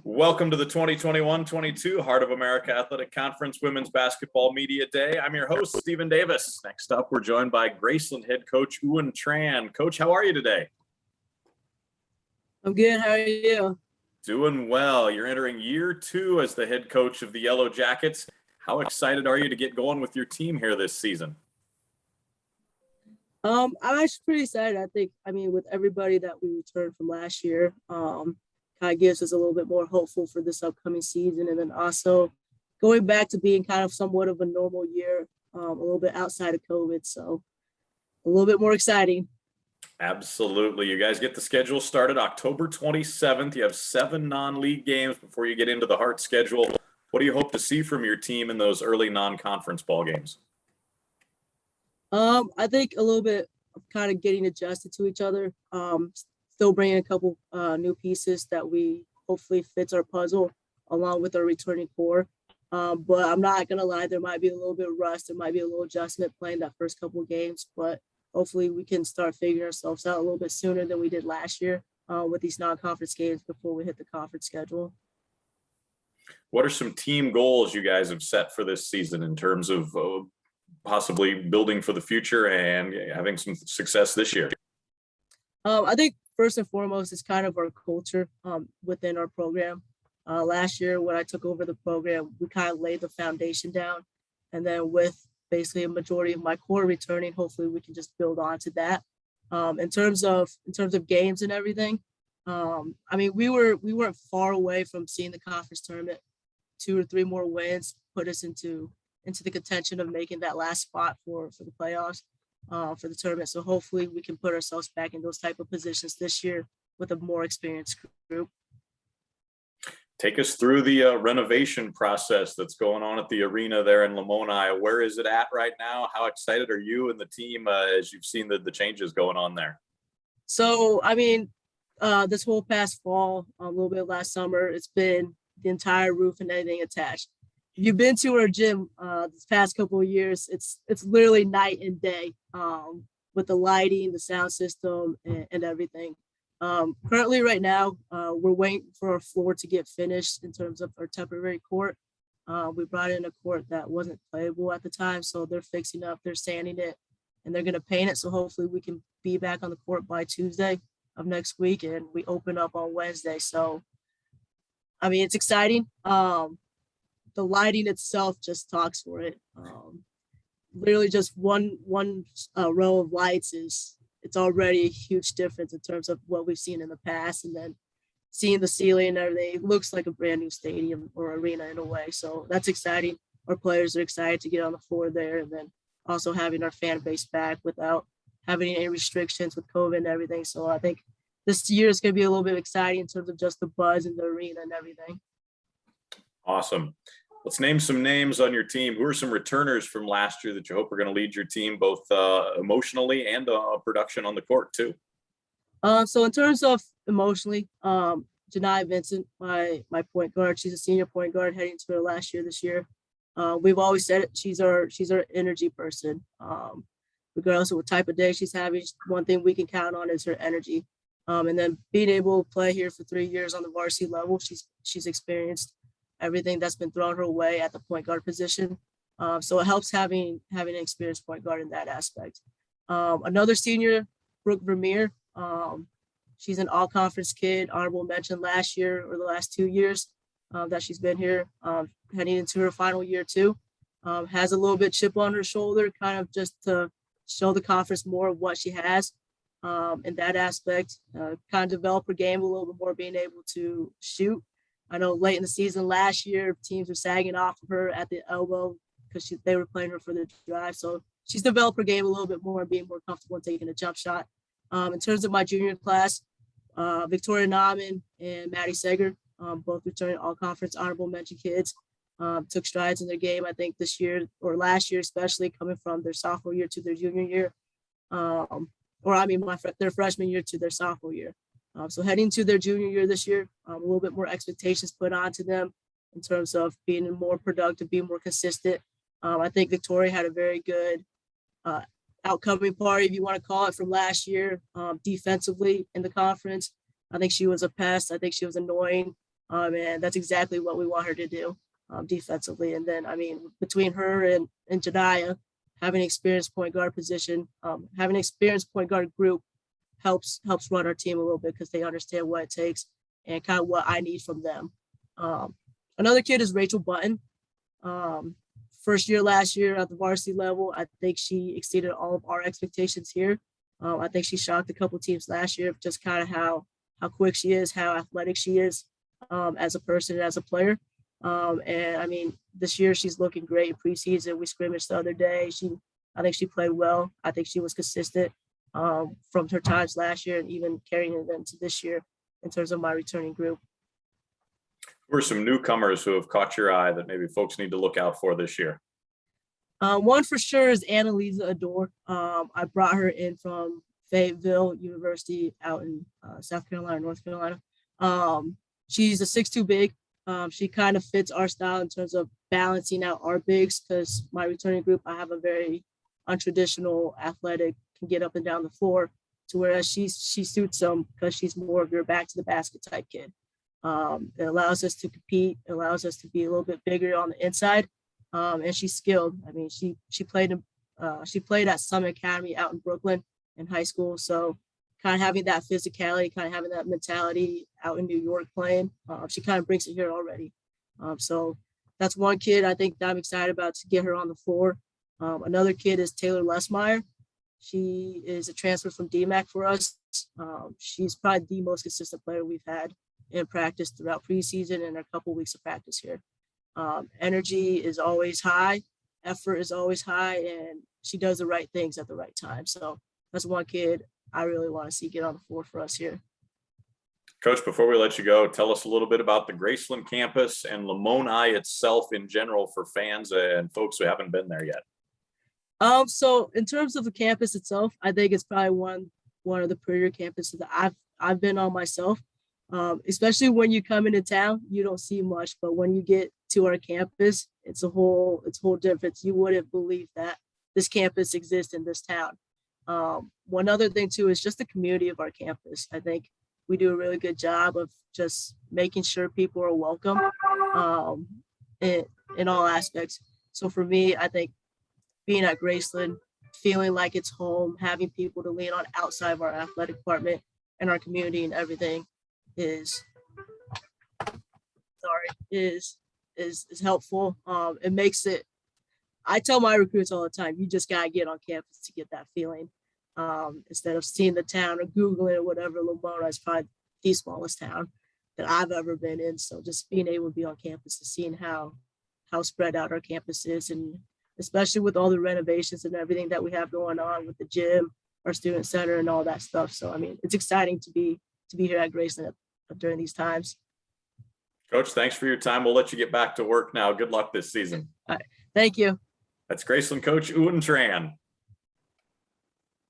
Welcome to the 2021-22 Heart of America Athletic Conference Women's Basketball Media Day. I'm your host, Stephen Davis. Next up, we're joined by Graceland head coach Uyen Tran. Coach, how are you today? I'm good. How are you? Doing well. You're entering year 2 as the head coach of the Yellowjackets. How excited are you to get going with your team here this season? I'm actually pretty excited. With everybody that we returned from last year, kind of gives us a little bit more hopeful for this upcoming season. And then also going back to being kind of somewhat of a normal year, a little bit outside of COVID. So a little bit more exciting. Absolutely. You guys get the schedule started October 27th. You have 7 non-league games before you get into the Heart schedule. What do you hope to see from your team in those early non-conference ball games? I think a little bit of kind of getting adjusted to each other. Still bringing a couple new pieces that we hopefully fits our puzzle along with our returning core. But I'm not going to lie, there might be a little bit of rust. There might be a little adjustment playing that first couple of games, but hopefully we can start figuring ourselves out a little bit sooner than we did last year with these non-conference games before we hit the conference schedule. What are some team goals you guys have set for this season in terms of possibly building for the future and having some success this year? I think first and foremost is kind of our culture within our program. Last year when I took over the program, we kind of laid the foundation down, and then with basically a majority of my core returning, hopefully we can just build on to that. In terms of games and everything, we weren't far away from seeing the conference tournament. 2 or 3 more wins put us into the contention of making that last spot for the playoffs for the tournament. So hopefully we can put ourselves back in those type of positions this year with a more experienced group. Take us through the renovation process that's going on at the arena there in Lamoni. Where is it at right now? How excited are you and the team as you've seen the changes going on there? So, this whole past fall, a little bit last summer, it's been the entire roof and everything attached. If you've been to our gym this past couple of years, it's literally night and day with the lighting, the sound system, and everything. Currently right now, we're waiting for our floor to get finished in terms of our temporary court. We brought in a court that wasn't playable at the time, so they're fixing up, they're sanding it, and they're going to paint it. So hopefully we can be back on the court by Tuesday of next week, and we open up on Wednesday. So, it's exciting. The lighting itself just talks for it. Literally just one row of lights it's already a huge difference in terms of what we've seen in the past, and then seeing the ceiling and everything, it looks like a brand new stadium or arena in a way. So that's exciting. Our players are excited to get on the floor there, and then also having our fan base back without having any restrictions with COVID and everything. So I think this year is going to be a little bit exciting in terms of just the buzz in the arena and everything. Awesome. Let's name some names on your team. Who are some returners from last year that you hope are going to lead your team both emotionally and production on the court too? So in terms of emotionally, Janai Vincent, my point guard, she's a senior point guard heading to her last year this year. We've always said it, she's our energy person. Regardless of what type of day she's having, one thing we can count on is her energy. And then being able to play here for 3 years on the varsity level, she's experienced everything that's been thrown her way at the point guard position. So it helps having an experienced point guard in that aspect. Another senior, Brooke Vermeer. She's an all-conference kid, honorable mention last year or the last 2 years that she's been here, heading into her final year too. Has a little bit chip on her shoulder, kind of just to show the conference more of what she has in that aspect. Kind of develop her game a little bit more, being able to shoot. I know late in the season last year, teams were sagging off of her at the elbow because they were playing her for the drive. So she's developed her game a little bit more, being more comfortable in taking a jump shot. In terms of my junior class, Victoria Nauman and Maddie Seger, both returning all-conference honorable mention kids, took strides in their game, I think, this year or last year, especially coming from their sophomore year to their junior year. Their freshman year to their sophomore year. So heading to their junior year this year, a little bit more expectations put onto them in terms of being more productive, being more consistent. I think Victoria had a very good outcoming party, if you want to call it, from last year defensively in the conference. I think she was a pest. I think she was annoying And that's exactly what we want her to do defensively. And then, I mean, between her and Janiyah, having an experienced point guard position, having an experienced point guard group helps run our team a little bit because they understand what it takes and kind of what I need from them. Another kid is Rachel Button. First year last year at the varsity level, I think she exceeded all of our expectations here. I think she shocked a couple teams last year, just kind of how quick she is, how athletic she is as a person and as a player. And I mean, this year she's looking great in preseason. We scrimmaged the other day. I think she played well. I think she was consistent from her times last year and even carrying it into this year in terms of my returning group. Who are some newcomers who have caught your eye that maybe folks need to look out for this year? One for sure is Annalisa Adore. I brought her in from Fayetteville University out in South Carolina, North Carolina. She's a 6'2" big. She kind of fits our style in terms of balancing out our bigs because my returning group, I have a very untraditional athletic, can get up and down the floor, to whereas she suits them because she's more of your back to the basket type kid. It allows us to compete, it allows us to be a little bit bigger on the inside. And she's skilled. I mean, she played at Summit Academy out in Brooklyn in high school. So kind of having that physicality, kind of having that mentality out in New York playing, she kind of brings it here already. So that's one kid I think that I'm excited about to get her on the floor. Another kid is Taylor Lesmeyer. She is a transfer from DMAC for us. She's probably the most consistent player we've had in practice throughout preseason and a couple weeks of practice here. Energy is always high, effort is always high, and she does the right things at the right time. So that's one kid I really want to see get on the floor for us here. Coach, before we let you go, tell us a little bit about the Graceland campus and Lamoni itself in general for fans and folks who haven't been there yet. So in terms of the campus itself, I think it's probably one of the prettier campuses that I've been on myself. Especially when you come into town, you don't see much, but when you get to our campus, it's a whole difference. You wouldn't believe that this campus exists in this town. One other thing too is just the community of our campus. I think we do a really good job of just making sure people are welcome in all aspects. So for me, I think being at Graceland, feeling like it's home, having people to lean on outside of our athletic department and our community and everything is helpful. It makes it, I tell my recruits all the time, you just gotta get on campus to get that feeling. Instead of seeing the town or Googling or whatever, Lamoni is probably the smallest town that I've ever been in. So just being able to be on campus and seeing how spread out our campus is, and especially with all the renovations and everything that we have going on with the gym, our student center and all that stuff. So, I mean, it's exciting to be here at Graceland during these times. Coach, thanks for your time. We'll let you get back to work now. Good luck this season. All right. Thank you. That's Graceland coach Uyen Tran.